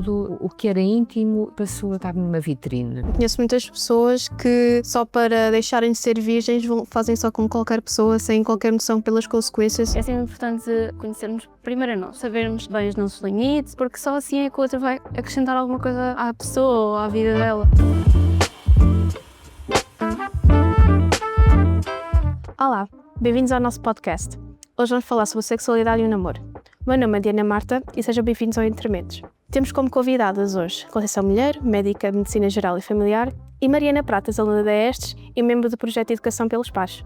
tudo o que era íntimo passou a estar numa vitrine. Conheço muitas pessoas que só para deixarem de ser virgens fazem só como qualquer pessoa, sem qualquer noção pelas consequências. É sempre importante conhecermos primeiro a nós, sabermos bem os nossos limites, porque só assim é que o outro vai acrescentar alguma coisa à pessoa ou à vida dela. Olá, bem-vindos ao nosso podcast. Hoje vamos falar sobre sexualidade e o namoro. O meu nome é Diana Marta e sejam bem-vindos ao Entre Mentes. Temos como convidadas hoje Conceição Mulher, médica de Medicina Geral e Familiar, e Mariana Pratas, aluna da ESTES e membro do projeto de Educação pelos Pares.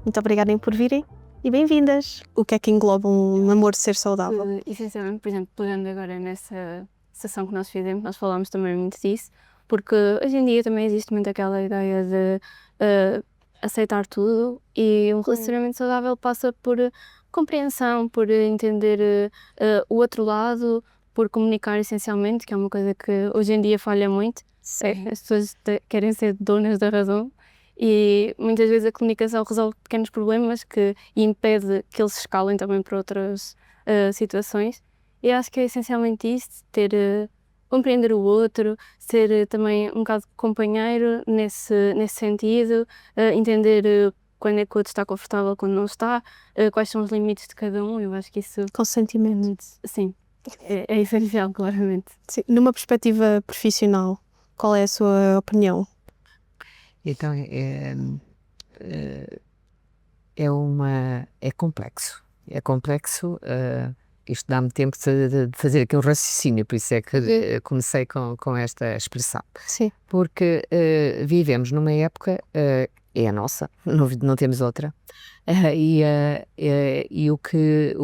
Muito obrigada por virem e bem-vindas. O que é que engloba um namoro ser saudável? Essencialmente, por exemplo, pegando agora nessa sessão que nós fizemos, nós falámos também muito disso, porque hoje em dia também existe muito aquela ideia de aceitar tudo, e um relacionamento saudável passa por compreensão, por entender o outro lado, por comunicar essencialmente, que é uma coisa que hoje em dia falha muito. As pessoas querem ser donas da razão e muitas vezes a comunicação resolve pequenos problemas e impede que eles escalem também para outras situações. E acho que é essencialmente isso, compreender o outro, ser também um bocado companheiro nesse sentido, entender quando é que o outro está confortável, quando não está, quais são os limites de cada um. Eu acho que isso... Consentimento. Sim, é essencial, claramente. Sim. Numa perspectiva profissional, qual é a sua opinião? Então é complexo. É complexo. Isto dá-me tempo de fazer aqui um raciocínio, por isso é que comecei com esta expressão. Sim. Porque vivemos numa época, é a nossa, não temos outra, e o que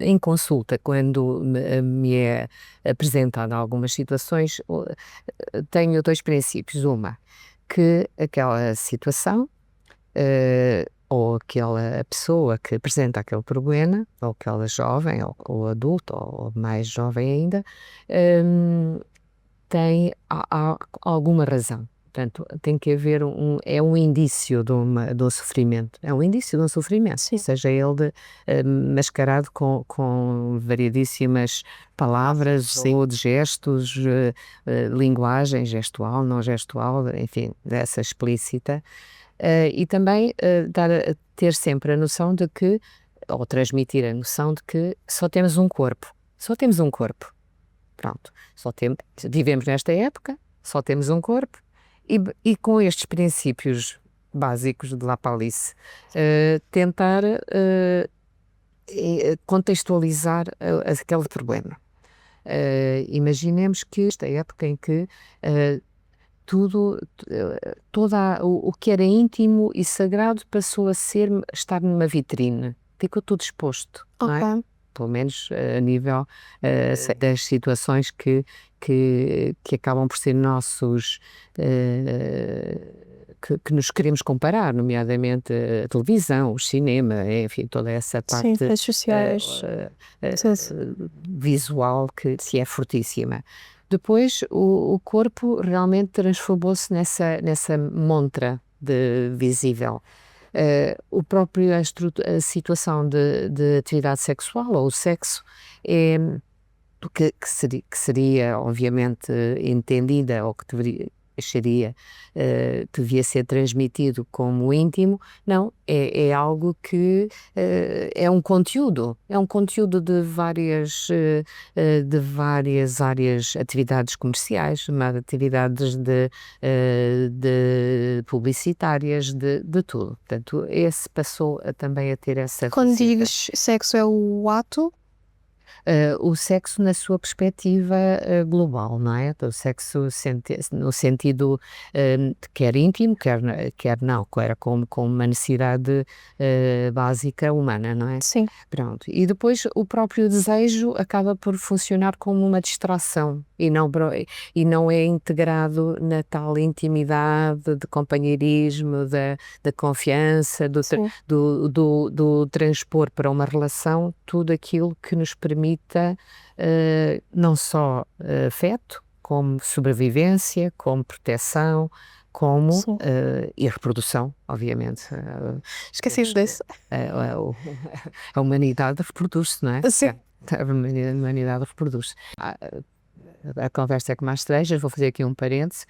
em consulta, quando me é apresentada algumas situações, tenho dois princípios. Uma, que aquela situação ou aquela pessoa que apresenta aquele problema, ou aquela jovem, ou adulto, ou mais jovem ainda, tem alguma razão. Portanto, tem que haver é um indício de um sofrimento. É um indício de um sofrimento, Sim. seja ele mascarado com variedíssimas palavras, ou de gestos, linguagem gestual, não gestual, enfim, dessa explícita. E também ter sempre a noção de que, ou transmitir a noção de que só temos um corpo. Só temos um corpo. Pronto. Vivemos nesta época, só temos um corpo, e com estes princípios básicos de Lapalisse, tentar contextualizar aquele problema. Imaginemos que esta época em que o que era íntimo e sagrado passou a estar numa vitrine. Ficou tudo exposto, não é? Pelo menos a nível das situações que acabam por ser nossos, que nos queremos comparar, nomeadamente a televisão, o cinema, enfim, toda essa parte. Sim, redes sociais. Visual que é fortíssima. Depois o corpo realmente transformou-se nessa montra visível. A situação de atividade sexual, ou o sexo, que seria obviamente entendida, ou que devia ser transmitido como íntimo, não, é algo que é um conteúdo de várias áreas, atividades comerciais, atividades de publicitárias, de tudo. Portanto, esse passou também a ter essa... Quando digas sexo, é o ato? O sexo na sua perspectiva global, não é? O sexo no sentido quer íntimo, quer não, como uma necessidade básica humana, não é? Sim. Pronto. E depois o próprio desejo acaba por funcionar como uma distração e não é integrado na tal intimidade de companheirismo, da confiança, do transpor para uma relação tudo aquilo que nos permita não só afeto, como sobrevivência, como proteção, como e reprodução, obviamente. Esqueci desse. A humanidade reproduz-se, não é? Sim. a humanidade reproduz. A conversa é com mais trejas, vou fazer aqui um parêntese.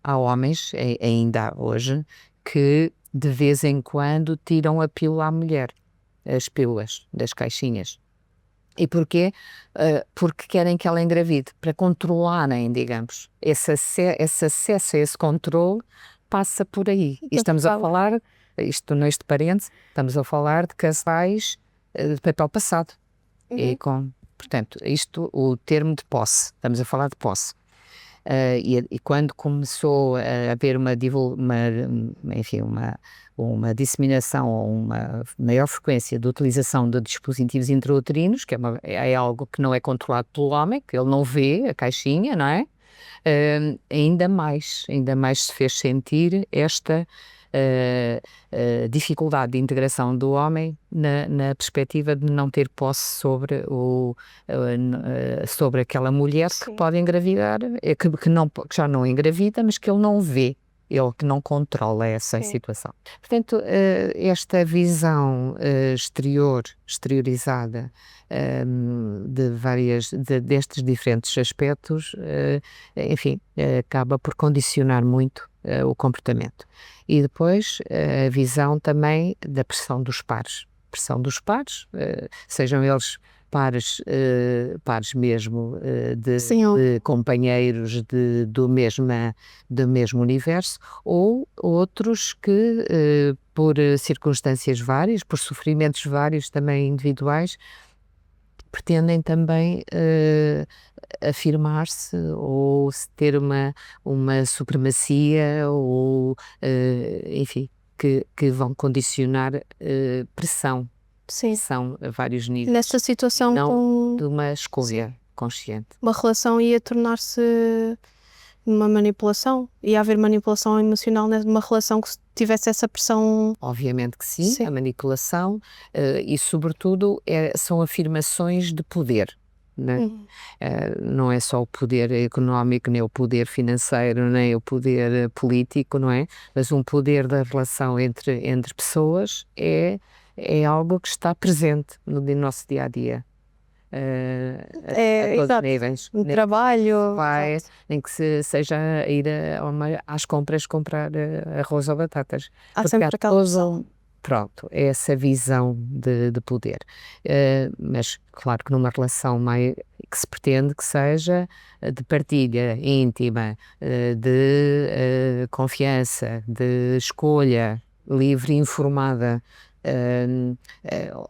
Há homens, ainda hoje, que de vez em quando tiram a pílula à mulher, as pílulas das caixinhas. E porquê? Porque querem que ela engravide, para controlarem, digamos. Esse acesso a esse controle passa por aí. E estamos a falar, neste parênteses, estamos a falar de casais de papel passado. E portanto, o termo de posse, estamos a falar de posse. E quando começou a haver uma disseminação ou uma maior frequência de utilização de dispositivos intrauterinos, que é algo que não é controlado pelo homem, que ele não vê a caixinha, não é? Ainda mais se fez sentir esta dificuldade de integração do homem na perspectiva de não ter posse sobre aquela mulher que pode engravidar, que já não engravida, mas que ele não vê. Ele que não controla essa situação. Portanto, esta visão exteriorizada destes diferentes aspectos, enfim, acaba por condicionar muito o comportamento. E depois a visão também da pressão dos pares. Sejam eles pares mesmo de companheiros do mesmo universo, ou outros que por circunstâncias várias, por sofrimentos vários também individuais, pretendem também afirmar-se ou ter uma supremacia ou enfim, que vão condicionar pressão a vários níveis. Nesta situação, não de uma escolha consciente. Uma relação ia tornar-se uma manipulação? Ia haver manipulação emocional numa relação que tivesse essa pressão? Obviamente que sim. A manipulação e sobretudo são afirmações de poder. Não é só o poder económico, nem o poder financeiro, nem o poder político, não é? Mas um poder da relação entre pessoas é algo que está presente no nosso dia-a-dia. A todos os níveis. No trabalho. Nem que seja ir às compras comprar arroz ou batatas. Há sempre aquela visão. Pronto, é essa visão de poder. Mas claro que numa relação que se pretende que seja de partilha íntima, de confiança, de escolha livre e informada,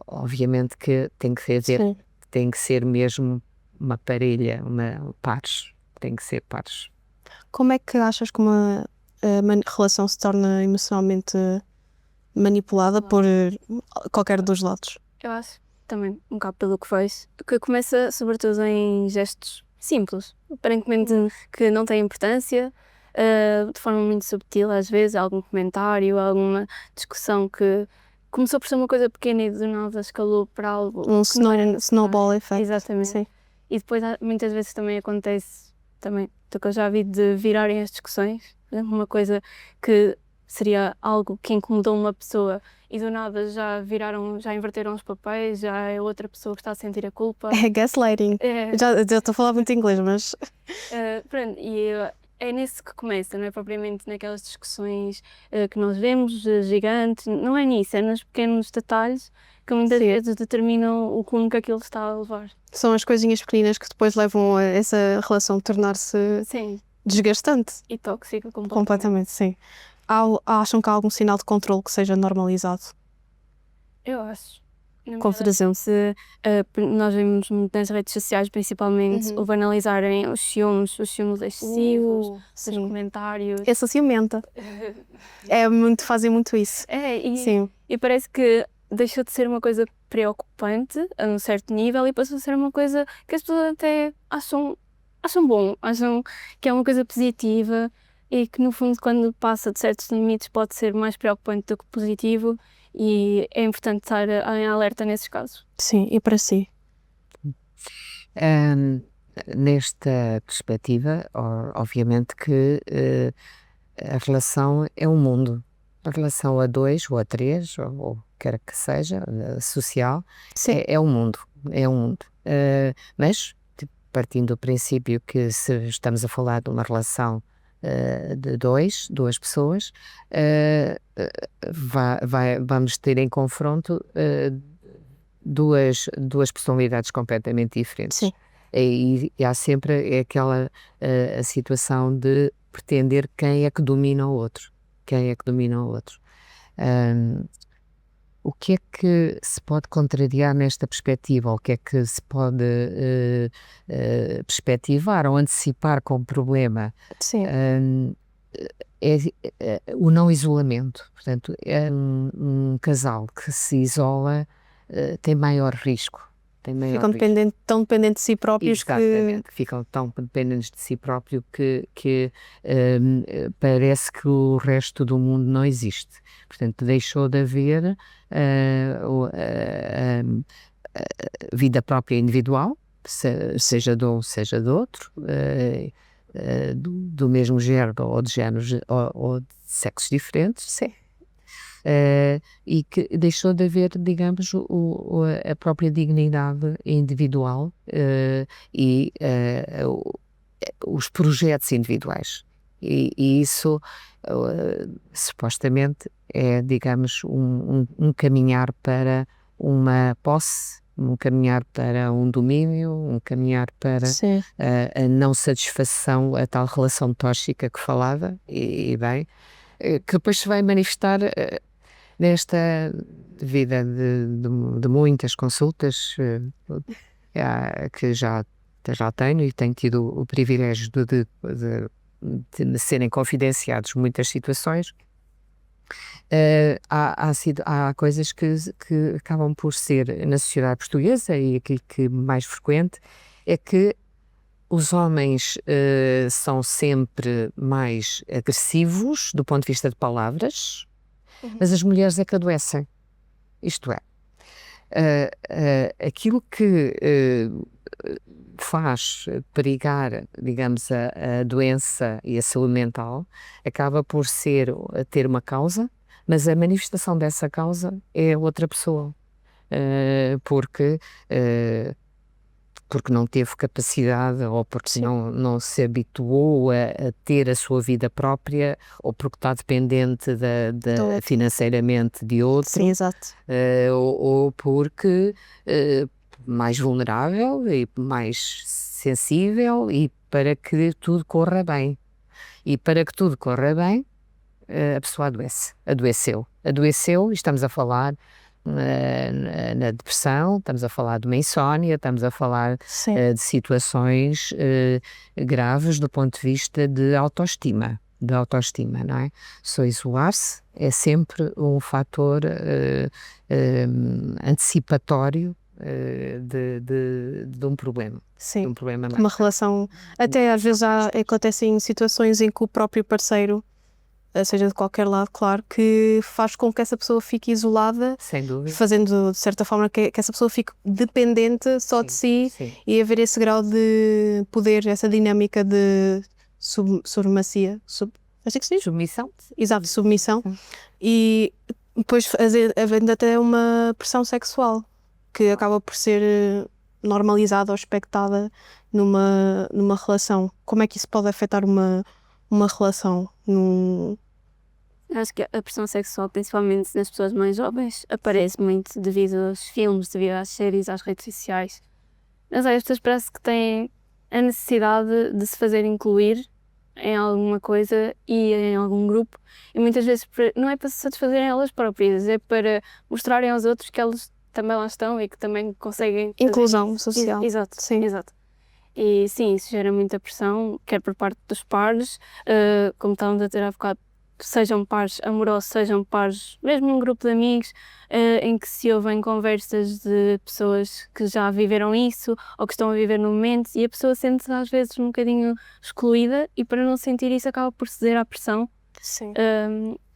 obviamente que tem que ser mesmo uma parelha, pares, tem que ser pares. Como é que achas que uma relação se torna emocionalmente manipulada por qualquer dos lados? Eu acho também um bocado pelo que fez, que começa sobretudo em gestos simples, aparentemente que não têm importância, de forma muito subtil às vezes, algum comentário, alguma discussão que começou por ser uma coisa pequena e do nada escalou para algo que não era snowball effect. Exatamente. Sim. E depois muitas vezes também acontece, do que eu já vi, de virarem as discussões, por exemplo, uma coisa que seria algo que incomodou uma pessoa e do nada já inverteram os papéis, já é outra pessoa que está a sentir a culpa. É gaslighting. Já estou a falar muito inglês, mas... Pronto, e é nisso que começa, não é propriamente naquelas discussões que nós vemos, gigantes, não é nisso, é nos pequenos detalhes que muitas vezes determinam o rumo que aquilo está a levar. São as coisinhas pequenas que depois levam a essa relação tornar-se desgastante. E tóxica completamente. Sim. Acham que há algum sinal de controle que seja normalizado? Eu acho. Como por exemplo? Nós vemos nas redes sociais principalmente o banalizarem os ciúmes excessivos, os comentários. Essa ciumenta. Fazem muito isso. Sim. E parece que deixou de ser uma coisa preocupante a um certo nível e passou a ser uma coisa que as pessoas até acham bom, acham que é uma coisa positiva e que no fundo quando passa de certos limites pode ser mais preocupante do que positivo e é importante estar em alerta nesses casos. Sim, e para si? Nesta perspectiva, obviamente que a relação é um mundo. A relação a dois ou a três, ou quer que seja, social, é um mundo. é um mundo. Mas, tipo, partindo do princípio que se estamos a falar de uma relação de duas pessoas, vamos ter em confronto duas personalidades completamente diferentes. Sim. E há sempre aquela a situação de pretender quem é que domina o outro. Quem é que domina o outro. O que é que se pode contrariar nesta perspectiva? O que é que se pode perspectivar ou antecipar como problema? Sim. O não isolamento. Portanto, é um casal que se isola tem maior risco. Ficam tão dependentes de si próprios Exatamente, que ficam tão dependentes de si próprio que parece que o resto do mundo não existe. Portanto, deixou de haver vida própria individual, seja de um, seja do outro, do mesmo género ou de géneros ou de sexos diferentes. Sim. E que deixou de haver, digamos, a própria dignidade individual e os projetos individuais. E isso, supostamente, é, digamos, um caminhar para uma posse, um caminhar para um domínio, um caminhar para a não satisfação, a tal relação tóxica que falava, e bem, que depois se vai manifestar nesta vida de muitas consultas que já tenho e tenho tido o privilégio de serem confidenciados muitas situações. Há coisas que acabam por ser na sociedade portuguesa, e aquilo que mais frequente é que os homens são sempre mais agressivos do ponto de vista de palavras, mas as mulheres é que adoecem. Isto é, aquilo que faz perigar, digamos, a doença e a saúde mental acaba por ter uma causa, mas a manifestação dessa causa é outra pessoa, porque não teve capacidade, ou porque não se habituou a ter a sua vida própria, ou porque está dependente financeiramente de outro. Sim, exato. Ou porque mais vulnerável e mais sensível, e para que tudo corra bem. E para que tudo corra bem, a pessoa adoeceu, e estamos a falar na depressão, estamos a falar de uma insónia, estamos a falar de situações graves do ponto de vista de autoestima, não é? Só isolar-se é sempre um fator antecipatório de um problema. Sim, de um problema uma relação, até às vezes acontecem situações em que o próprio parceiro, seja de qualquer lado, claro, que faz com que essa pessoa fique isolada, sem dúvida, fazendo de certa forma que essa pessoa fique dependente só de si, e haver esse grau de poder, essa dinâmica de supremacia, acho que se diz? Submissão. Exato, submissão, e depois havendo até uma pressão sexual que acaba por ser normalizada ou expectada numa relação. Como é que isso pode afetar uma relação? Acho que a pressão sexual, principalmente nas pessoas mais jovens, aparece muito devido aos filmes, devido às séries, às redes sociais. Mas as pessoas parece que têm a necessidade de se fazer incluir em alguma coisa e em algum grupo, e muitas vezes não é para se satisfazerem elas próprias, é para mostrarem aos outros que elas também lá estão e que também conseguem... Inclusão social. Exato, sim. Exato. E sim, isso gera muita pressão, quer por parte dos pares, como estávamos a dizer há bocado, sejam pares amorosos, sejam pares, mesmo num grupo de amigos, em que se ouvem conversas de pessoas que já viveram isso ou que estão a viver no momento, e a pessoa sente-se às vezes um bocadinho excluída, e para não sentir isso acaba por ceder à pressão. Sim.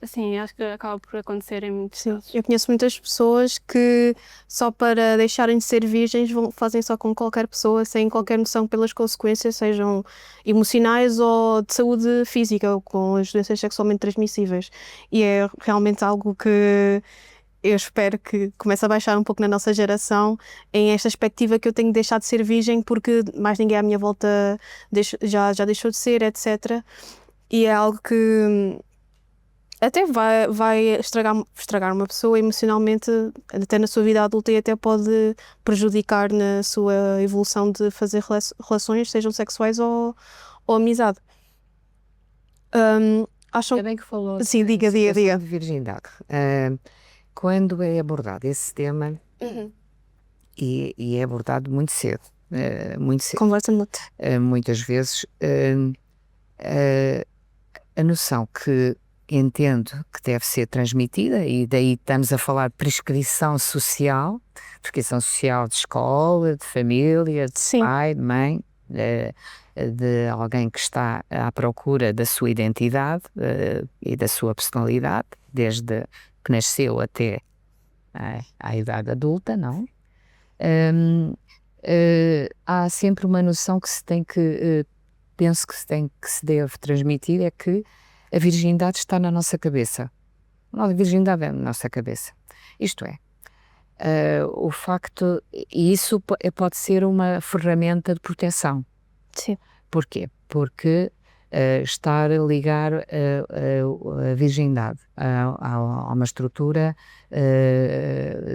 Sim, acho que acaba por acontecer em muitos casos. Eu conheço muitas pessoas que só para deixarem de ser virgens fazem só com qualquer pessoa, sem qualquer noção pelas consequências, sejam emocionais ou de saúde física, ou com as doenças sexualmente transmissíveis. E é realmente algo que eu espero que comece a baixar um pouco na nossa geração em esta perspectiva que eu tenho que deixar de ser virgem porque mais ninguém à minha volta já deixou de ser, etc. E é algo que até vai estragar uma pessoa emocionalmente, até na sua vida adulta, e até pode prejudicar na sua evolução de fazer relações, sejam sexuais ou amizade. Acham... Ainda bem que falou Sim, diga. de virgindade. Quando é abordado esse tema, e é abordado muito cedo, Conversa muito. Muitas vezes, a noção que entendo que deve ser transmitida, e daí estamos a falar de prescrição social de escola, de família, de Sim. pai, de mãe, de alguém que está à procura da sua identidade e da sua personalidade, desde que nasceu até à idade adulta, não? Há sempre uma noção que se tem que, penso que se deve transmitir, é que a virgindade está na nossa cabeça. A virgindade é na nossa cabeça. Isto é, o facto, e isso pode ser uma ferramenta de proteção. Sim. Porquê? Porque estar a ligar a virgindade a uma estrutura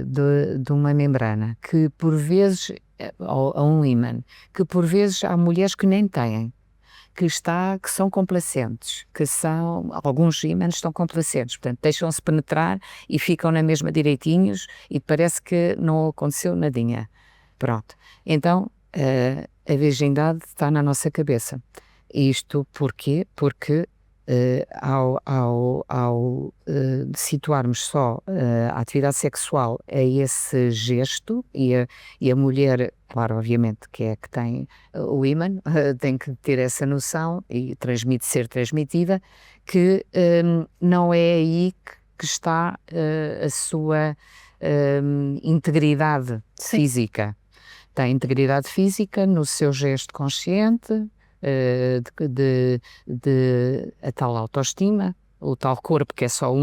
de uma membrana, que por vezes, a um ímã, que por vezes há mulheres que nem têm, que são complacentes, alguns ímãs estão complacentes, portanto deixam-se penetrar e ficam na mesma direitinhos e parece que não aconteceu nadinha. Pronto. Então, a virgindade está na nossa cabeça. Isto porquê? Porque ao situarmos só a atividade sexual a esse gesto, e a mulher, claro, obviamente, que é que tem o ímã, tem que ter essa noção e ser transmitida, que não é aí que está a sua integridade física. Tem integridade física no seu gesto consciente, de a tal autoestima, o tal corpo que é só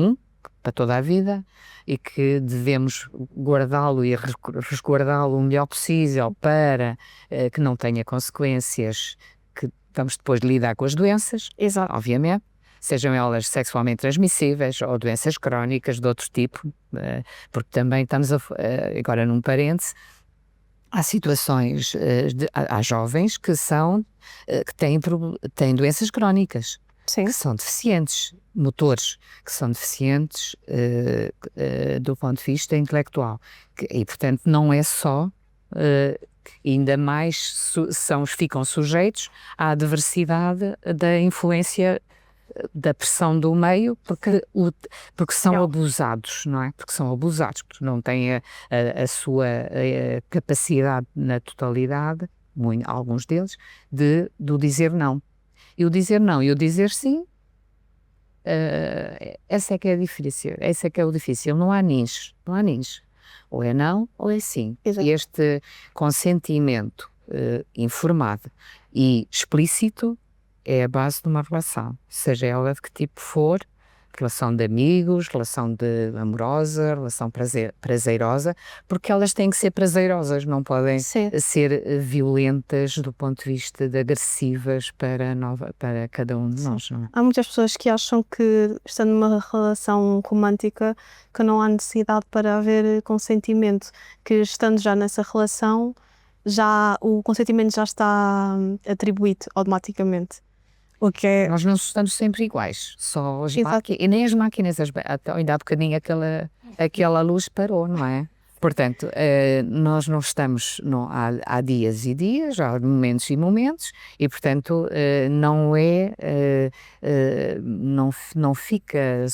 para toda a vida, e que devemos guardá-lo e resguardá-lo o melhor possível para que não tenha consequências que vamos depois lidar com as doenças. Exato. Obviamente, sejam elas sexualmente transmissíveis ou doenças crónicas de outro tipo, porque também estamos agora num parêntese. Há situações, há jovens que têm doenças crónicas, Sim. que são deficientes motores, que são deficientes do ponto de vista intelectual, e portanto não é só, ainda mais ficam sujeitos à adversidade da influência da pressão do meio, porque são abusados, não é? Porque são abusados, porque não têm a sua capacidade na totalidade, alguns deles, do dizer não. E o dizer não e o dizer sim, essa é que é a diferença, esse é que é o difícil. Não há nins. Ou é não ou é sim. Exato. E este consentimento informado e explícito é a base de uma relação, seja ela de que tipo for, relação de amigos, relação amorosa, relação prazerosa, porque elas têm que ser prazerosas, não podem ser violentas do ponto de vista de agressivas para cada um de nós. Não é? Há muitas pessoas que acham que, estando numa relação romântica, que não há necessidade para haver consentimento, que estando já nessa relação, o consentimento já está atribuído automaticamente. Nós não estamos sempre iguais, só as máquinas, e nem as máquinas, ainda há bocadinho aquela luz parou, não é? Portanto, nós não estamos, há dias e dias, há momentos e momentos, e portanto não fica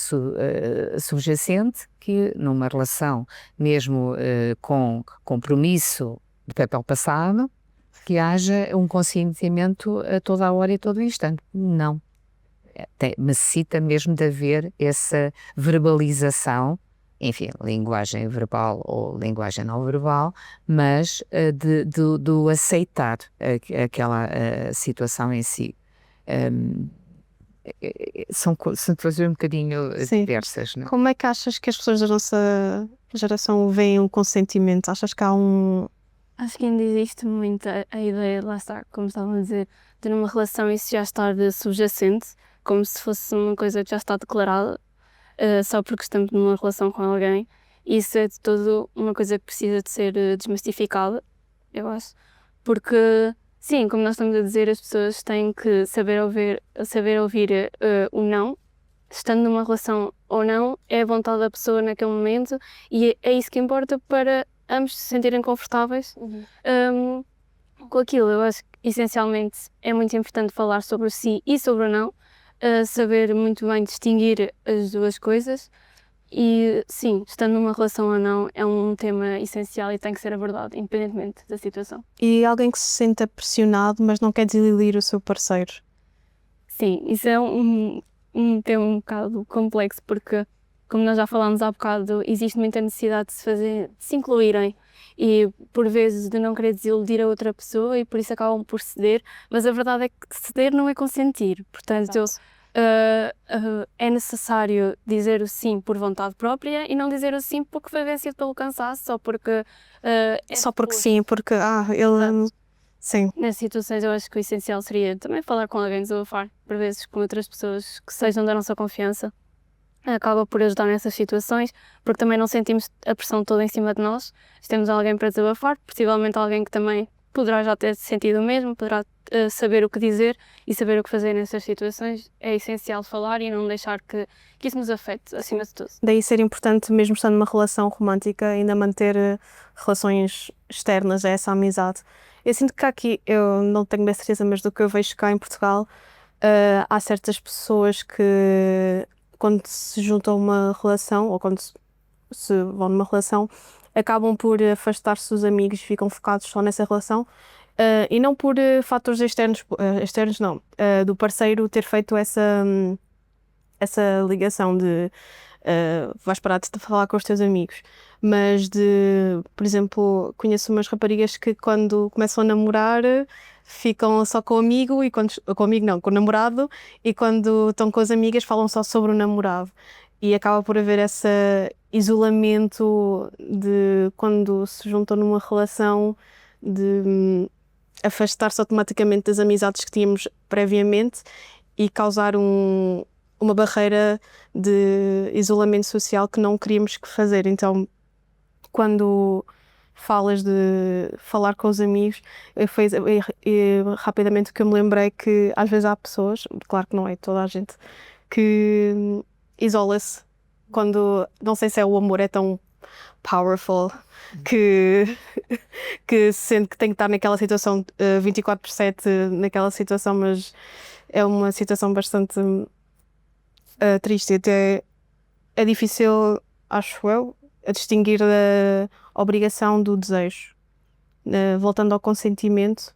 subjacente que numa relação, mesmo com compromisso de papel passado, que haja um consentimento a toda a hora e a todo o instante. Não. Necessita mesmo de haver essa verbalização, enfim, linguagem verbal ou linguagem não verbal, mas do aceitar aquela situação em si. são situações um bocadinho Sim. diversas, não é? Como é que achas que as pessoas da nossa geração veem o consentimento? Achas que há um... Acho que ainda existe muito a ideia, lá está, como estavam a dizer, de numa relação isso já estar subjacente, como se fosse uma coisa que já está declarada, só porque estamos numa relação com alguém. Isso é de todo uma coisa que precisa de ser desmistificada, eu acho, porque, sim, como nós estamos a dizer, as pessoas têm que saber ouvir o não, estando numa relação ou não, é a vontade da pessoa naquele momento e é isso que importa para ambos se sentirem confortáveis com aquilo. Eu acho que essencialmente é muito importante falar sobre o sim e sobre o não, saber muito bem distinguir as duas coisas e sim, estando numa relação ou não é um tema essencial e tem que ser abordado, independentemente da situação. E alguém que se senta pressionado, mas não quer desiludir o seu parceiro? Sim, isso é um tema um bocado complexo porque, como nós já falámos há bocado, existe muita necessidade de se incluírem e por vezes de não querer desiludir a outra pessoa e por isso acabam por ceder, mas a verdade é que ceder não é consentir, portanto é necessário dizer o sim por vontade própria e não dizer o sim porque foi vencido pelo cansaço ou porque Só porque sim, porque ele... Sim. Nessas situações eu acho que o essencial seria também falar com alguém, desabafar, por vezes com outras pessoas que sejam da nossa confiança. Acaba por ajudar nessas situações, porque também não sentimos a pressão toda em cima de nós. Se temos alguém para desabafar, possivelmente alguém que também poderá já ter sentido o mesmo, poderá saber o que dizer e saber o que fazer nessas situações. É essencial falar e não deixar que isso nos afete, acima de tudo. Daí ser importante, mesmo estando numa relação romântica, ainda manter relações externas a essa amizade. Eu sinto que aqui, eu não tenho bem certeza, mas do que eu vejo cá em Portugal, há certas pessoas que, quando se juntam a uma relação, ou quando se vão numa relação, acabam por afastar-se dos amigos e ficam focados só nessa relação. E não por fatores externos não, do parceiro ter feito essa ligação de vais parar de falar com os teus amigos, mas por exemplo, conheço umas raparigas que quando começam a namorar ficam só com o amigo, com o amigo não, com o namorado, e quando estão com as amigas falam só sobre o namorado. E acaba por haver esse isolamento de quando se juntam numa relação, de afastar-se automaticamente das amizades que tínhamos previamente e causar uma barreira de isolamento social que não queríamos que fazer. Então, quando falas de falar com os amigos, rapidamente o que eu me lembrei é que às vezes há pessoas, claro que não é toda a gente, que isola-se quando, não sei se é o amor é tão powerful que sente que tem que estar naquela situação 24/7 naquela situação, mas é uma situação bastante triste. Até é difícil, acho eu, a distinguir a obrigação do desejo. Voltando ao consentimento,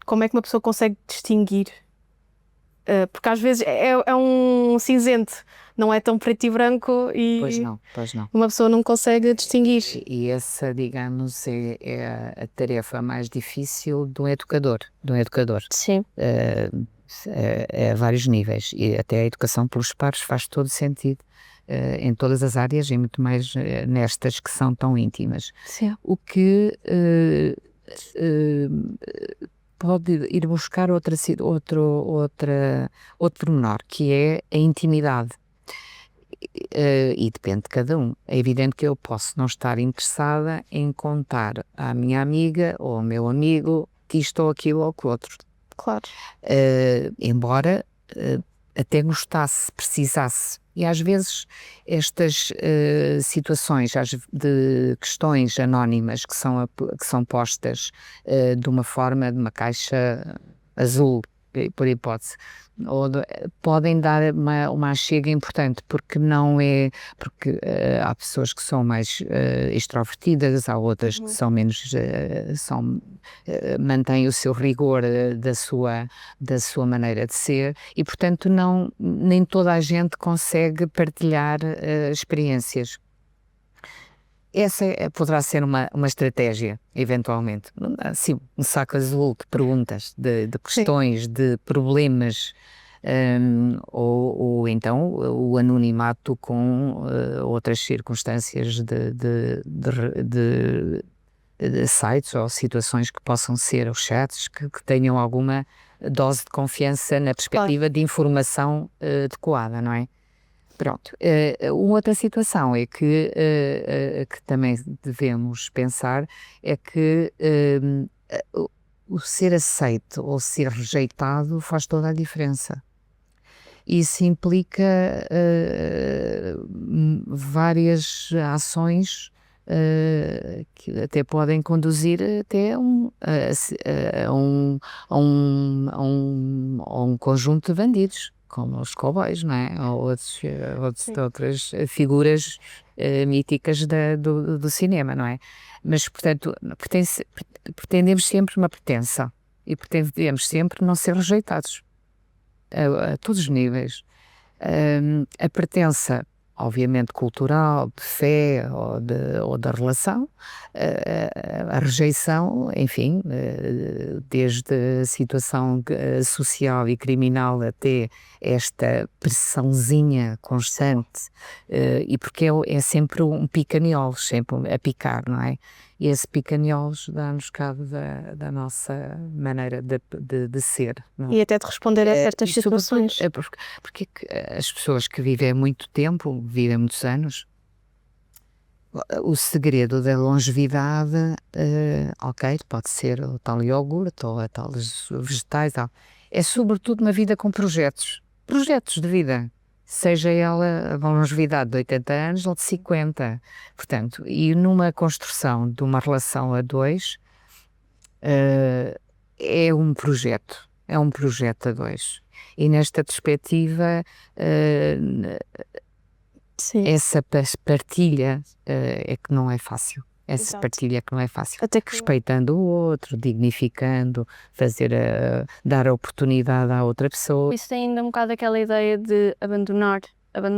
como é que uma pessoa consegue distinguir? Porque às vezes é um cinzento, não é tão preto e branco e Pois não. uma pessoa não consegue distinguir. E essa, digamos, é a tarefa mais difícil de um educador. Sim. A vários níveis, e até a educação pelos pares faz todo sentido em todas as áreas e muito mais nestas que são tão íntimas. Sim. O que pode ir buscar outro pormenor, que é a intimidade. E depende de cada um. É evidente que eu posso não estar interessada em contar à minha amiga ou ao meu amigo que isto ou aquilo ou que outro. Claro. Embora até gostasse, precisasse. E às vezes estas situações de questões anónimas que são postas de uma forma, de uma caixa azul, por hipótese, podem dar uma achega importante, porque há pessoas que são mais extrovertidas, há outras que são menos, mantêm o seu rigor da sua maneira de ser e, portanto, nem toda a gente consegue partilhar experiências. Essa poderá ser uma estratégia, eventualmente. Assim, um saco azul de perguntas, de questões, de problemas ou então o anonimato com outras circunstâncias de sites ou situações que possam ser, os chats, que tenham alguma dose de confiança na perspectiva de informação adequada, não é? Pronto. Uma outra situação é que também devemos pensar é que o ser aceito ou ser rejeitado faz toda a diferença. Isso implica várias ações que até podem conduzir até a um conjunto de bandidos, como os cowboys, não é? Ou outras figuras míticas do cinema, não é? Mas, portanto, pretendemos sempre uma pertença e pretendemos sempre não ser rejeitados a todos os níveis. A pertença, obviamente, cultural, de fé ou da relação, a rejeição, enfim, desde a situação social e criminal até esta pressãozinha constante, e porque é sempre um picaniolos, sempre a picar, não é? E esse picaniolos dá-nos cabo da nossa maneira de ser. Não é? E até de responder a certas E sobretudo, situações. porque as pessoas que vivem muito tempo, vivem muitos anos, o segredo da longevidade, ok, pode ser o tal iogurte ou a tal vegetais, tal, é sobretudo uma vida com projetos de vida, seja ela a longevidade de 80 anos ou de 50, portanto, e numa construção de uma relação a dois, é um projeto a dois, e nesta perspectiva, Sim. essa partilha é que não é fácil. Essa Exato. partilha é que não é fácil. Até que Respeitando o outro, dignificando, dar a oportunidade à outra pessoa. Isso tem ainda um bocado aquela ideia de abandonar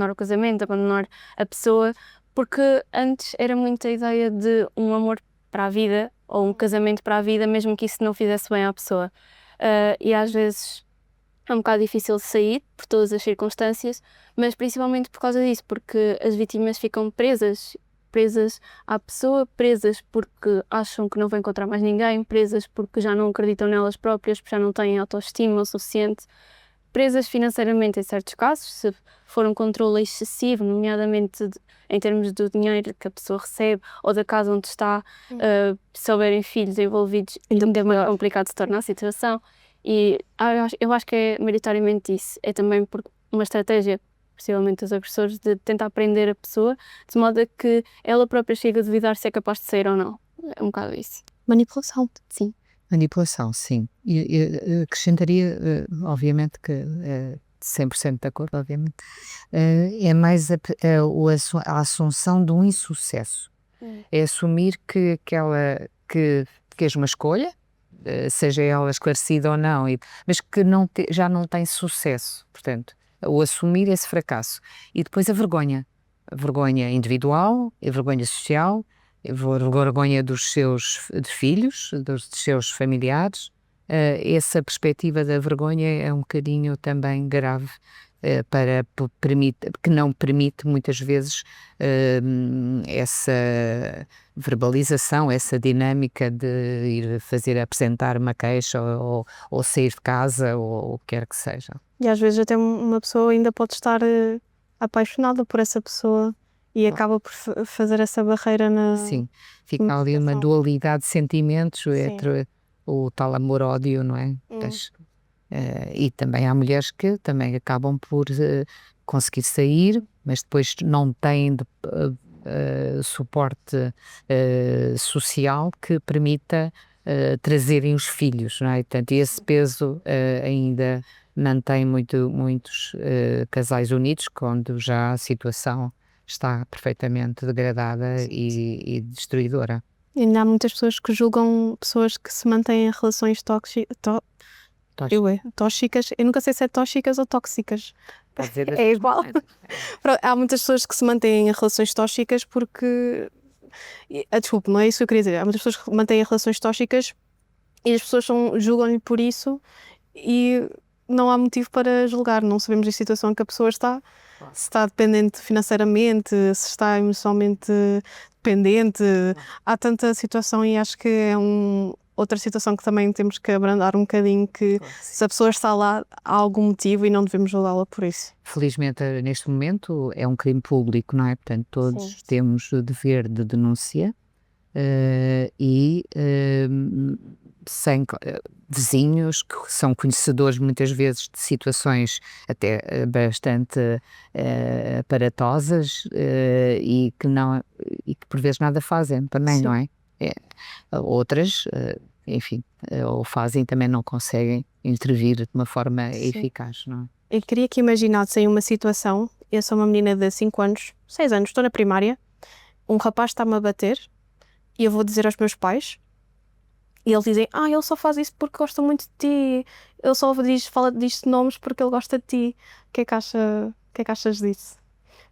o casamento, abandonar a pessoa, porque antes era muito a ideia de um amor para a vida ou um casamento para a vida, mesmo que isso não fizesse bem à pessoa. E às vezes é um bocado difícil de sair por todas as circunstâncias, mas principalmente por causa disso, porque as vítimas ficam presas à pessoa, presas porque acham que não vão encontrar mais ninguém, presas porque já não acreditam nelas próprias, porque já não têm autoestima o suficiente, presas financeiramente em certos casos, se for um controle excessivo, nomeadamente em termos do dinheiro que a pessoa recebe ou da casa onde está, se houverem filhos envolvidos, ainda mais complicado se torna a situação. E eu acho que é maioritariamente isso, é também por uma estratégia, possivelmente dos agressores, de tentar prender a pessoa, de modo a que ela própria chegue a duvidar se é capaz de sair ou não. É um bocado isso. manipulação. Sim. Manipulação, sim. E acrescentaria, obviamente, que 100% de acordo, obviamente, é mais a assunção de um insucesso. É assumir que és uma escolha, seja ela esclarecida ou não, mas que já não tem sucesso, portanto, o assumir esse fracasso. E depois a vergonha individual, a vergonha social, a vergonha dos seus filhos, dos seus familiares. Essa perspectiva da vergonha é um bocadinho também grave, que não permite muitas vezes essa verbalização, essa dinâmica de ir apresentar uma queixa ou sair de casa ou o que quer que seja. E às vezes até uma pessoa ainda pode estar apaixonada por essa pessoa e acaba por fazer essa barreira na... Sim, fica ali uma dualidade de sentimentos entre o tal amor-ódio, não é? E também há mulheres que também acabam por conseguir sair, mas depois não têm suporte social que permita trazerem os filhos, não é? Portanto, esse peso ainda mantém muitos casais unidos, quando já a situação está perfeitamente degradada e destruidora. E ainda há muitas pessoas que julgam pessoas que se mantêm em relações tóxicas. Eu nunca sei se é tóxicas ou tóxicas. É igual. Há muitas pessoas que se mantêm em relações tóxicas porque... Desculpe, não é isso que eu queria dizer. Há muitas pessoas que mantêm relações tóxicas e as pessoas julgam-lhe por isso, e não há motivo para julgar, não sabemos a situação em que a pessoa está, se está dependente financeiramente, se está emocionalmente dependente, há tanta situação e acho que é outra situação que também temos que abrandar um bocadinho, que se a pessoa está lá há algum motivo e não devemos julgá-la por isso. Felizmente, neste momento, é um crime público, não é? Portanto, todos temos o dever de denúncia e sem vizinhos que são conhecedores muitas vezes de situações até bastante aparatosas e que por vezes nada fazem também, não é? Outras, enfim, ou fazem também não conseguem intervir de uma forma eficaz, não é? Eu queria que imaginassem uma situação, eu sou uma menina de 5 anos, 6 anos, estou na primária, um rapaz está-me a bater e eu vou dizer aos meus pais e eles dizem, ele só faz isso porque gosta muito de ti, ele só fala disto de nomes porque ele gosta de ti. O que é que achas disso?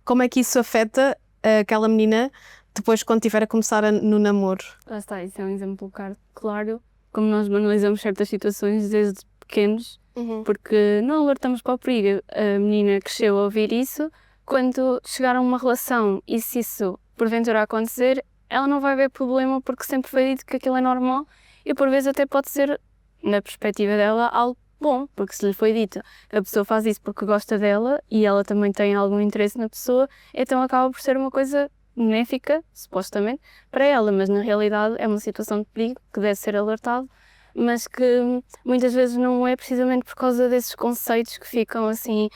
Como é que isso afeta aquela menina depois quando estiver a começar no namoro? Lá está, isso é um exemplo claro, como nós banalizamos certas situações desde pequenos, porque não alertamos para o perigo. A menina cresceu a ouvir isso, quando chegar a uma relação e se isso porventura acontecer, ela não vai ver problema porque sempre foi dito que aquilo é normal e por vezes até pode ser, na perspectiva dela, algo bom, porque se lhe foi dito que a pessoa faz isso porque gosta dela e ela também tem algum interesse na pessoa, então acaba por ser uma coisa benéfica, supostamente, para ela, mas na realidade é uma situação de perigo que deve ser alertado, mas que muitas vezes não é precisamente por causa desses conceitos que ficam assim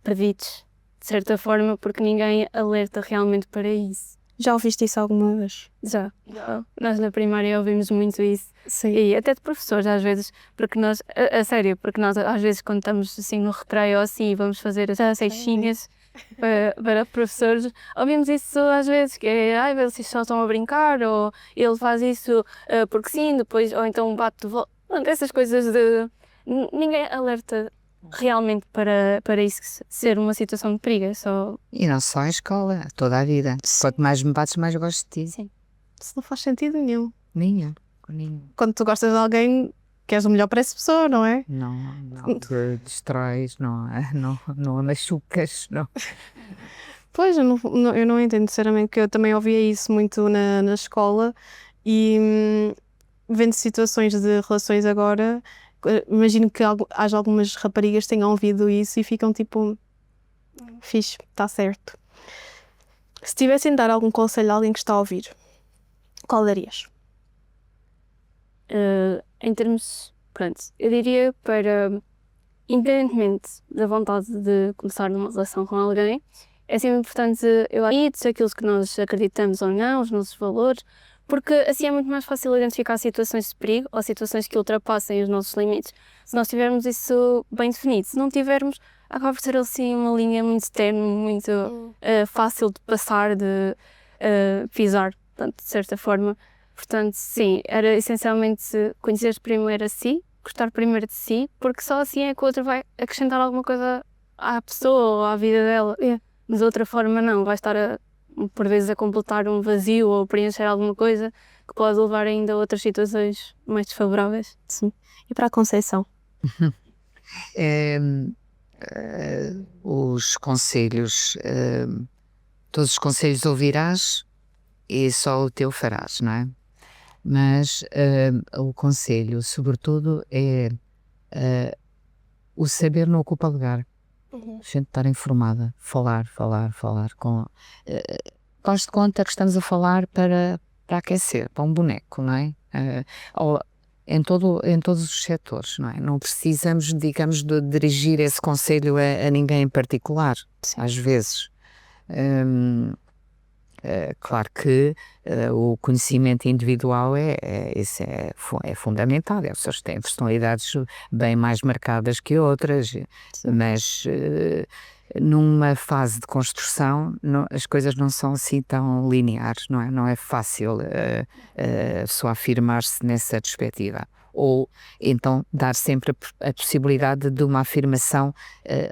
perdidos, de certa forma, porque ninguém alerta realmente para isso. Já ouviste isso alguma vez? Já. Nós na primária ouvimos muito isso. Sim. E até de professores às vezes, porque nós, a sério, porque nós às vezes quando estamos assim no recreio ou assim, vamos fazer as ceixinhas para professores, ouvimos isso às vezes, que é, eles só estão a brincar, ou ele faz isso porque sim, depois, ou então bate de volta. Essas coisas de... Ninguém alerta realmente para isso ser uma situação de perigo, é só... E não só a escola, toda a vida. Quanto mais me bates, mais gosto de ti. Sim. Isso não faz sentido nenhum. Nenhum. Quando tu gostas de alguém, queres o melhor para essa pessoa, não é? Não te destróis, não a machucas, não. Pois, eu não entendo, sinceramente, que eu também ouvia isso muito na escola e vendo situações de relações agora, imagino que haja algumas raparigas que tenham ouvido isso e ficam tipo, fixe, está certo. Se tivessem de dar algum conselho a alguém que está a ouvir, qual darias? Em termos, pronto, eu diria para, independentemente da vontade de começar numa relação com alguém, é sempre importante aquilo que nós acreditamos ou não, os nossos valores, porque assim é muito mais fácil identificar situações de perigo ou situações que ultrapassem os nossos limites, se nós tivermos isso bem definido. Se não tivermos, acaba por ser assim uma linha muito tenue, muito fácil de passar, de pisar, portanto, de certa forma. Portanto, sim, era essencialmente conhecer primeiro a si, gostar primeiro de si, porque só assim é que o outro vai acrescentar alguma coisa à pessoa ou à vida dela. Mas de outra forma não, vai estar por vezes a completar um vazio ou preencher alguma coisa que pode levar ainda a outras situações mais desfavoráveis. Sim. E para a Conceição? Os conselhos, todos os conselhos ouvirás e só o teu farás, não é? Mas o conselho, sobretudo, é o saber não ocupa lugar. A gente estar informada, falar com... faz de conta que estamos a falar para aquecer, para um boneco, não é? Em todos os setores, não é? Não precisamos, digamos, de dirigir esse conselho a ninguém em particular, às vezes. Claro que o conhecimento individual isso é fundamental. As pessoas têm personalidades bem mais marcadas que outras, mas numa fase de construção as coisas não são assim tão lineares, não é? Não é fácil a pessoa afirmar-se nessa perspectiva. Ou então dar sempre a possibilidade de uma afirmação.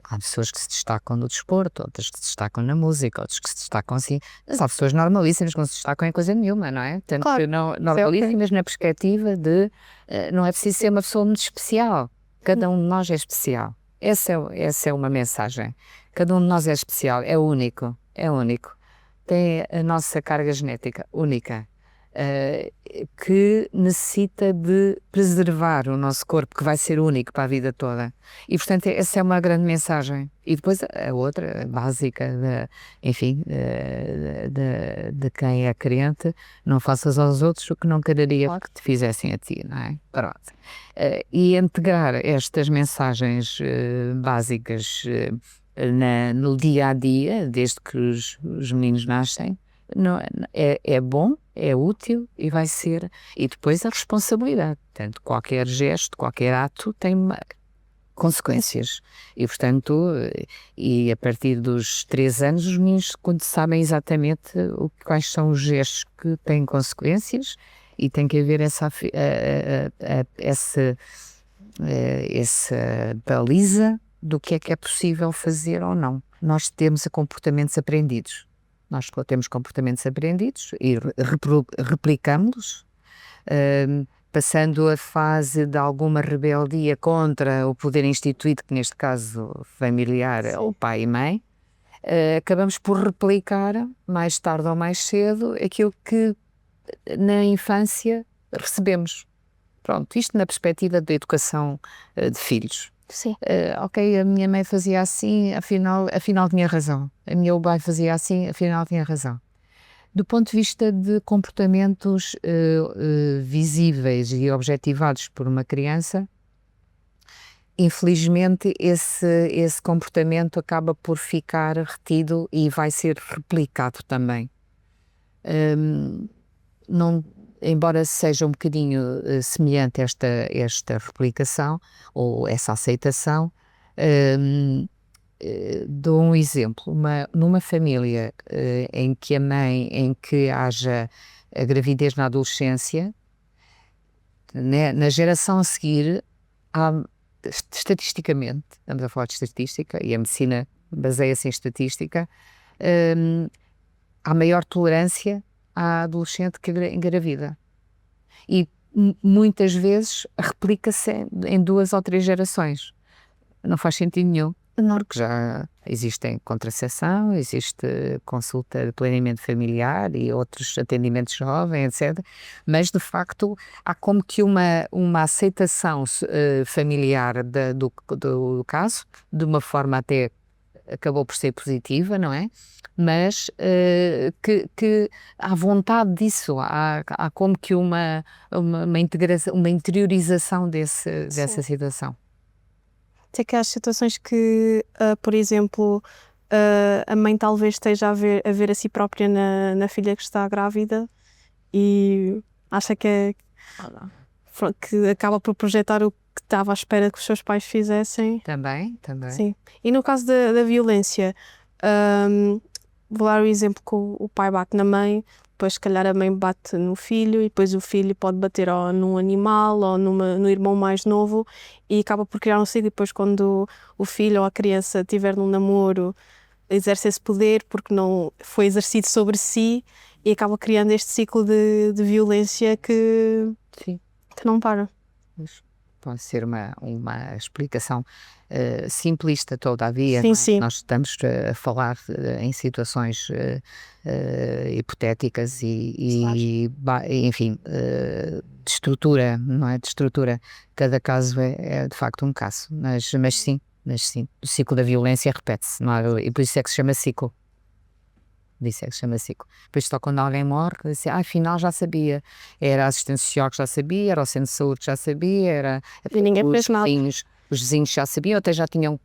Há pessoas que se destacam no desporto, outras que se destacam na música, outras que se destacam assim, mas há pessoas normalíssimas que não se destacam em coisa nenhuma, não é? Tanto claro. que normalíssimas na perspectiva de não é preciso ser uma pessoa muito especial, Cada um de nós é especial. Essa é uma mensagem. Cada um de nós é especial, é único, é único. Tem a nossa carga genética única, que necessita de preservar o nosso corpo, que vai ser único para a vida toda. E, portanto, essa é uma grande mensagem. E depois a outra, básica, enfim, de quem é crente, não faças aos outros o que não quereria que te fizessem a ti, não é? Pronto. E integrar estas mensagens básicas no dia a dia, desde que os meninos nascem, é bom, é útil e vai ser. E depois a responsabilidade. Portanto, qualquer gesto, qualquer ato tem consequências. E, portanto, e a partir dos 3 anos, os meninos sabem exatamente quais são os gestos que têm consequências e tem que haver essa baliza do que é possível fazer ou não. Nós temos comportamentos aprendidos. Nós temos comportamentos aprendidos e replicamos-los, passando a fase de alguma rebeldia contra o poder instituído, que neste caso familiar é o pai e mãe, acabamos por replicar, mais tarde ou mais cedo, aquilo que na infância recebemos. Pronto, isto na perspectiva da educação de filhos. Sim. Ok, a minha mãe fazia assim, afinal tinha razão. A minha pai fazia assim, afinal tinha razão. Do ponto de vista de comportamentos visíveis e objetivados por uma criança, infelizmente esse comportamento acaba por ficar retido e vai ser replicado também. Embora seja um bocadinho semelhante esta replicação ou essa aceitação, dou um exemplo. Numa família em que haja a gravidez na adolescência, né, na geração a seguir, estatisticamente, estamos a falar de estatística e a medicina baseia-se em estatística, há maior tolerância à adolescente que engravida. E muitas vezes replica-se em 2 ou 3 gerações. Não faz sentido nenhum, porque já existem contracepção, existe consulta de planeamento familiar e outros atendimentos jovens, etc. Mas, de facto, há como que uma aceitação familiar do caso, de uma forma até acabou por ser positiva, não é? Mas que há vontade disso, há como que uma integração, uma interiorização dessa situação. Tem aquelas situações que, por exemplo, a mãe talvez esteja a ver a si própria na filha que está grávida e acha que acaba por projetar o que estava à espera que os seus pais fizessem. Também. Sim. E no caso da violência, vou dar o exemplo que o pai bate na mãe, depois se calhar a mãe bate no filho e depois o filho pode bater ou num animal ou no irmão mais novo e acaba por criar um ciclo. E depois quando o filho ou a criança estiver num namoro, exerce esse poder porque não foi exercido sobre si e acaba criando este ciclo de violência que não para. Pode ser uma explicação simplista, todavia. Sim. Nós estamos a falar em situações hipotéticas enfim, de estrutura, não é? De estrutura. Cada caso é de facto um caso, mas sim, o ciclo da violência repete-se, não é? E por isso é que se chama ciclo. Depois só quando alguém morre, diz, afinal já sabia, era a assistência social que já sabia, era o centro de saúde que já sabia, e ninguém fez nada. Os vizinhos já sabiam, até já tinham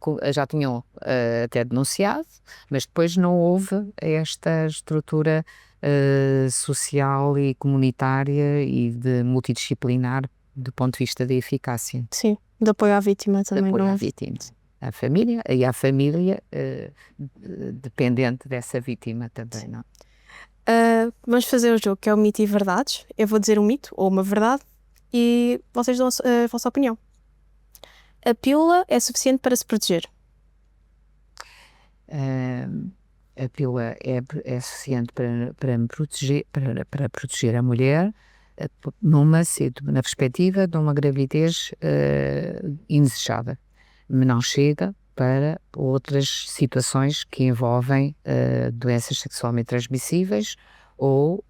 até denunciado, mas depois não houve esta estrutura social e comunitária e de multidisciplinar do ponto de vista da eficácia. Sim, de apoio à vítima também. De apoio à vítima. A família dependente dessa vítima também, não? Vamos fazer o jogo que é o mito e verdades. Eu vou dizer um mito ou uma verdade e vocês dão a vossa opinião. A pílula é suficiente para se proteger? A pílula é suficiente para me proteger, para proteger a mulher na perspectiva de uma gravidez indesejada, mas não chega para outras situações que envolvem doenças sexualmente transmissíveis ou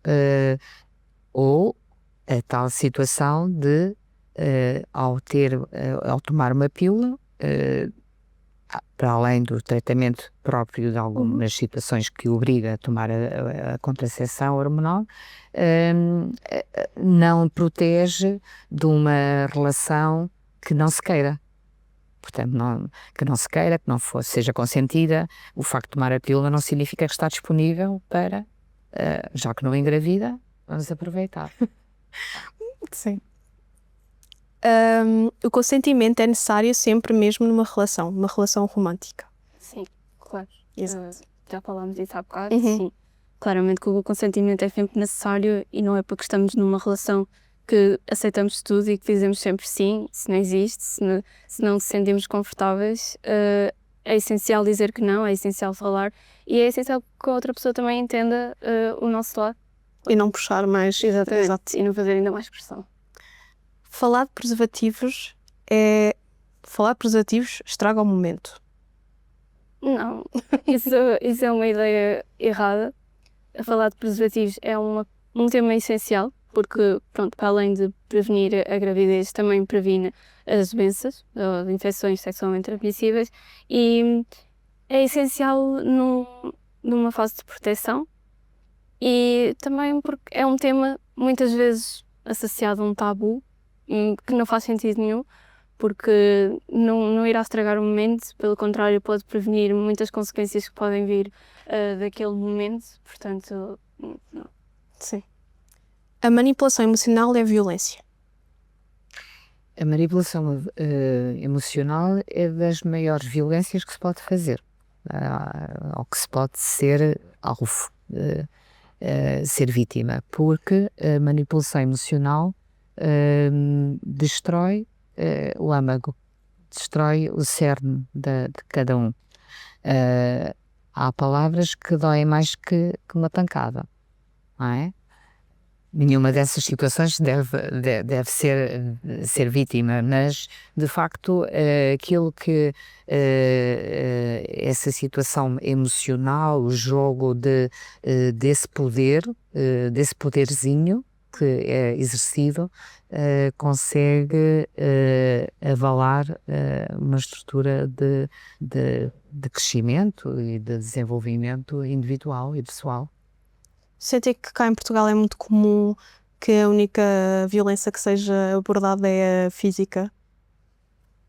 a tal situação de ao tomar uma pílula, para além do tratamento próprio de algumas situações que obriga a tomar a contracepção hormonal, não protege de uma relação que não se queira. Portanto, que não se queira, que não seja consentida. O facto de tomar a pílula não significa que está disponível para, já que não engravida, vamos aproveitar. Sim. O consentimento é necessário sempre mesmo numa relação romântica. Sim, claro. Exato. Já falámos disso há bocado, sim. Claramente que o consentimento é sempre necessário e não é porque estamos numa relação que aceitamos tudo e que dizemos sempre sim, se não existe, se não nos sentimos confortáveis. É essencial dizer que não, é essencial falar e é essencial que a outra pessoa também entenda o nosso lado. E não puxar mais. Exatamente. Exato. E não fazer ainda mais pressão. Falar de preservativos estraga o momento. Não, isso é uma ideia errada. Falar de preservativos é um tema essencial, porque, pronto, para além de prevenir a gravidez, também previne as doenças, as infecções sexualmente transmissíveis, e é essencial numa fase de proteção, e também porque é um tema muitas vezes associado a um tabu, que não faz sentido nenhum, porque não irá estragar o momento, pelo contrário, pode prevenir muitas consequências que podem vir daquele momento, portanto, não. Sim. A manipulação emocional é violência. A manipulação emocional é das maiores violências que se pode fazer, ou que se pode ser alvo, ser vítima, porque a manipulação emocional destrói o âmago, destrói o cerne de cada um. Há palavras que doem mais que uma pancada, não é? Nenhuma dessas situações deve ser vítima, mas de facto aquilo que essa situação emocional, o jogo desse poderzinho que é exercido, consegue avalar uma estrutura de crescimento e de desenvolvimento individual e pessoal. Sentem que cá em Portugal é muito comum que a única violência que seja abordada é a física?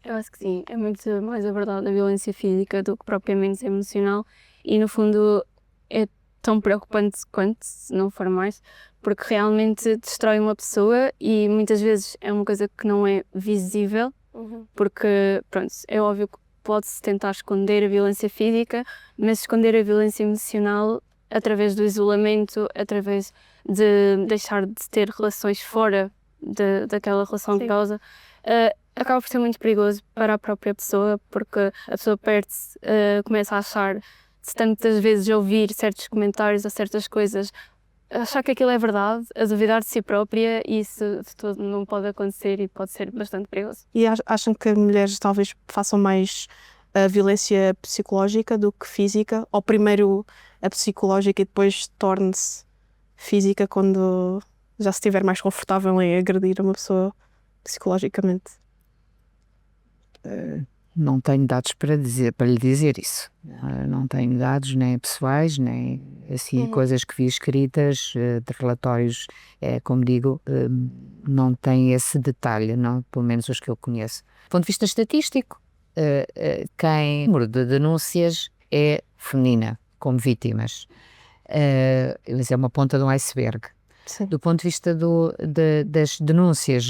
Eu acho que sim, é muito mais abordada a violência física do que propriamente emocional e no fundo é tão preocupante quanto, se não for mais, porque realmente destrói uma pessoa e muitas vezes é uma coisa que não é visível, porque pronto, é óbvio que pode-se tentar esconder a violência física, mas esconder a violência emocional através do isolamento, através de deixar de ter relações fora daquela relação de causa, acaba por ser muito perigoso para a própria pessoa, porque a pessoa perde-se, começa a achar, de tantas vezes ouvir certos comentários ou certas coisas, achar que aquilo é verdade, a duvidar de si própria, e isso de todo não pode acontecer e pode ser bastante perigoso. E acham que as mulheres talvez façam mais a violência psicológica do que física? Ou primeiro a psicológica e depois torne-se física quando já se estiver mais confortável em agredir uma pessoa psicologicamente? Não tenho dados para lhe dizer isso. Não tenho dados nem pessoais, nem assim coisas que vi escritas de relatórios, como digo, não tem esse detalhe, não, pelo menos os que eu conheço. Do ponto de vista estatístico, o número de denúncias é feminina, como vítimas. Mas é uma ponta de um iceberg. Sim. Do ponto de vista das denúncias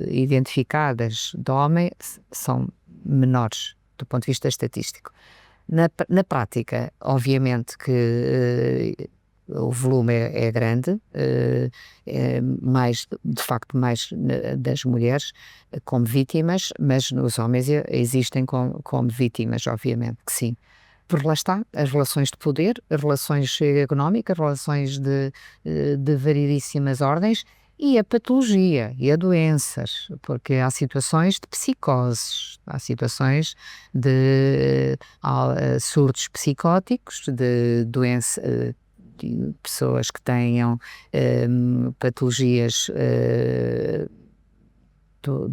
identificadas de homem, são menores, do ponto de vista estatístico. Na prática, obviamente que o volume é grande, de facto mais das mulheres como vítimas, mas os homens existem como vítimas, obviamente que sim. Por lá está, as relações de poder, as relações económicas, relações de variedíssimas ordens e a patologia e a doenças, porque há situações de psicoses, há situações de surtos psicóticos, de doença, de pessoas que tenham patologias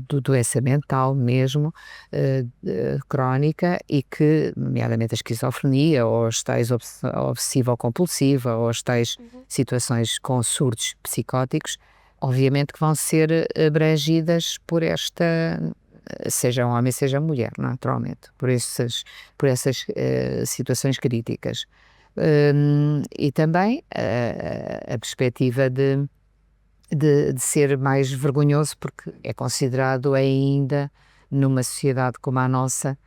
do doença mental mesmo, crónica, e que, nomeadamente a esquizofrenia, ou as tais obsessivo-compulsiva, ou as tais situações com surtos psicóticos, obviamente que vão ser abrangidas por esta, seja um homem, seja mulher, naturalmente, por essas situações críticas. E também a perspectiva de ser mais vergonhoso, porque é considerado ainda, numa sociedade como a nossa,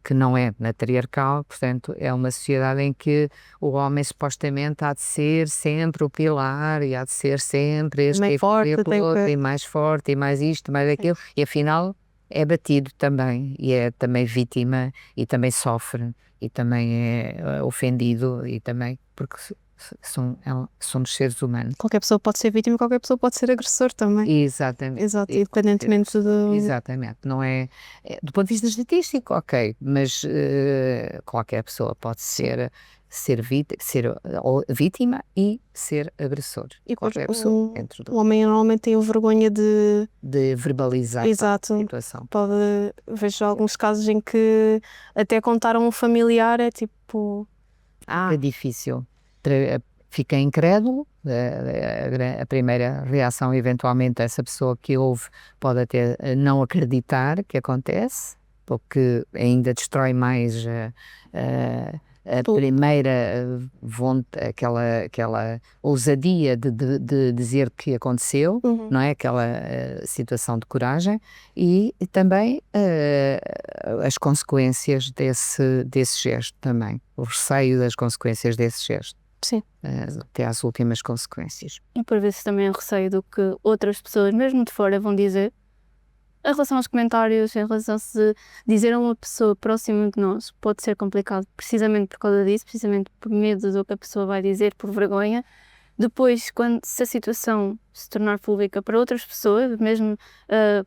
que não é matriarcal, portanto é uma sociedade em que o homem supostamente há de ser sempre o pilar e há de ser sempre este Mais forte, e mais forte e mais isto, mais aquilo, e afinal é batido também, e é também vítima, e também sofre, e também é ofendido, e também, porque somos seres humanos. Qualquer pessoa pode ser vítima, qualquer pessoa pode ser agressor também. Exatamente. Exato, independentemente do... Exatamente, não é, do ponto de vista estatístico, ok, mas qualquer pessoa pode ser vítima e ser agressor. E depois Qualquer pessoa dentro o homem normalmente tem vergonha de verbalizar Exato. a situação. Vejo alguns casos em que até contar a um familiar é tipo... É difícil. Fica incrédulo, a primeira reação eventualmente essa pessoa que ouve pode até não acreditar que acontece, porque ainda destrói mais a primeira aquela ousadia de dizer que aconteceu, não é? Aquela situação de coragem, e também as consequências desse gesto também, o receio das consequências desse gesto. Sim. Até às últimas consequências. E por vezes também receio do que outras pessoas, mesmo de fora, vão dizer. Em relação aos comentários, em relação se dizer a uma pessoa próxima de nós pode ser complicado, precisamente por causa disso, precisamente por medo do que a pessoa vai dizer, por vergonha. Depois, se a situação se tornar pública para outras pessoas, mesmo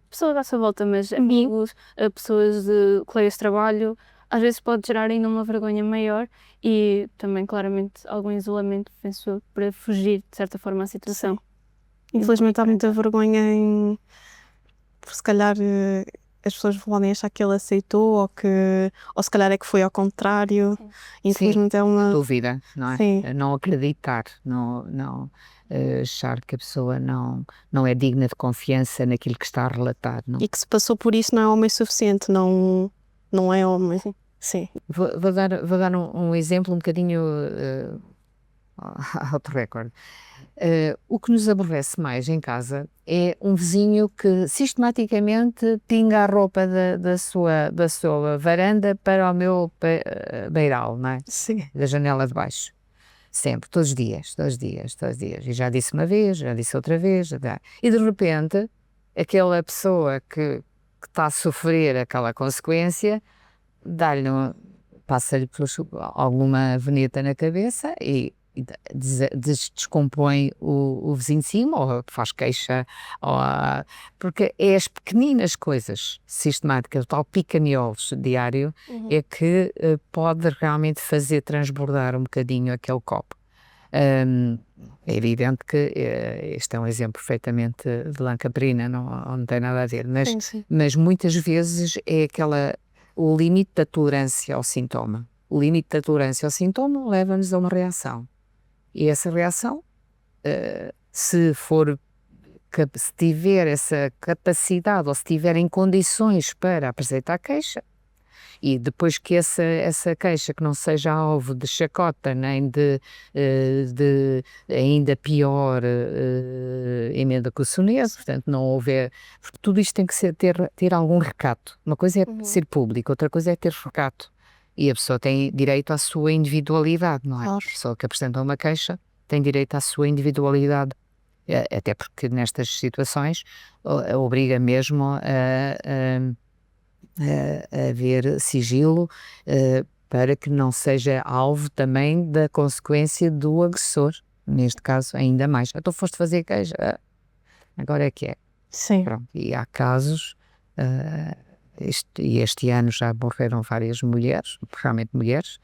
pessoas à sua volta, mas amigos, pessoas de colegas de trabalho, às vezes pode gerar ainda uma vergonha maior e também, claramente, algum isolamento, penso eu, para fugir, de certa forma, à situação. Infelizmente há muita vergonha em... Por se calhar as pessoas podem achar que ele aceitou ou se calhar é que foi ao contrário. Infelizmente é uma dúvida, não é? Sim. Não acreditar, não achar que a pessoa não é digna de confiança naquilo que está a relatar. Não? E que se passou por isso não é homem suficiente, não é homem. Sim. Vou dar um exemplo um bocadinho out recorde. O que nos aborrece mais em casa é um vizinho que sistematicamente pinga a roupa da sua varanda para o meu beiral, não é? Sim. Da janela de baixo. Sempre, todos os dias. E já disse uma vez, já disse outra vez. E de repente, aquela pessoa que está a sofrer aquela consequência, passa-lhe alguma veneta na cabeça e descompõe o vizinho de cima, ou faz queixa, porque é as pequeninas coisas sistemáticas, o tal pica-miolos diário, é que pode realmente fazer transbordar um bocadinho aquele copo. É evidente que este é um exemplo perfeitamente de Lamcaprina, não tem nada a ver, mas muitas vezes é o limite da tolerância ao sintoma. O limite da tolerância ao sintoma leva-nos a uma reação. E essa reação, se tiver essa capacidade, ou se tiver em condições para apresentar queixa, e depois que essa queixa que não seja alvo de chacota, nem de ainda pior emenda com o soneto, portanto não houver, porque tudo isto tem que ter algum recato. Uma coisa é ser público, outra coisa é ter recato. E a pessoa tem direito à sua individualidade, não é? A pessoa que apresenta uma queixa tem direito à sua individualidade, até porque nestas situações obriga mesmo a haver sigilo, para que não seja alvo também da consequência do agressor, neste caso ainda mais. Então foste fazer queijo, agora é que é. Sim. Pronto. E há casos, este ano já morreram várias mulheres, realmente mulheres,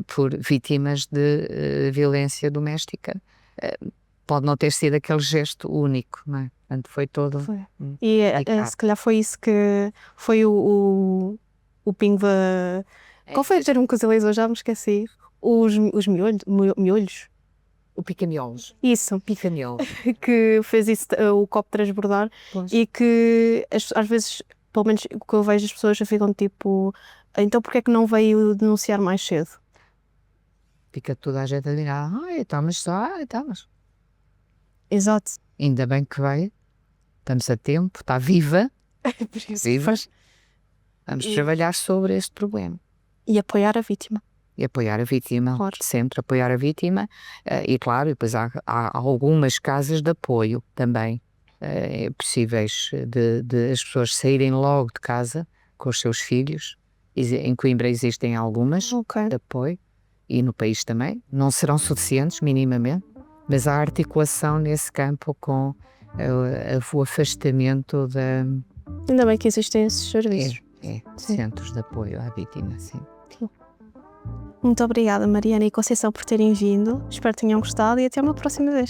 por vítimas de violência doméstica. Pode não ter sido aquele gesto único, não é? Portanto, foi todo. Foi. E Complicado. se calhar foi isso que foi o pingo da. Qual foi o termo que os hoje? Já me esqueci. Os miolhos. O pica-miolos. Isso, Pica-miolos. que fez isso, o copo transbordar, e que às vezes, pelo menos o que eu vejo, as pessoas já ficam tipo, então porque é que não veio denunciar mais cedo? Fica toda a gente a dizer, estamos só, estamos. Exato. Ainda bem que veio, estamos a tempo, está viva, Por isso viva. faz- Vamos E- trabalhar sobre este problema. E apoiar a vítima. E apoiar a vítima, Claro. sempre apoiar a vítima, e claro, depois há algumas casas de apoio também, possíveis de as pessoas saírem logo de casa com os seus filhos. Em Coimbra existem algumas Ok. de apoio, e no país também, não serão suficientes minimamente, mas há articulação nesse campo com o afastamento da Ainda bem que existem esses serviços. Sim. Sim. Centros de apoio à vítima, sim. Muito obrigada, Mariana e Conceição, por terem vindo. Espero que tenham gostado e até uma próxima vez.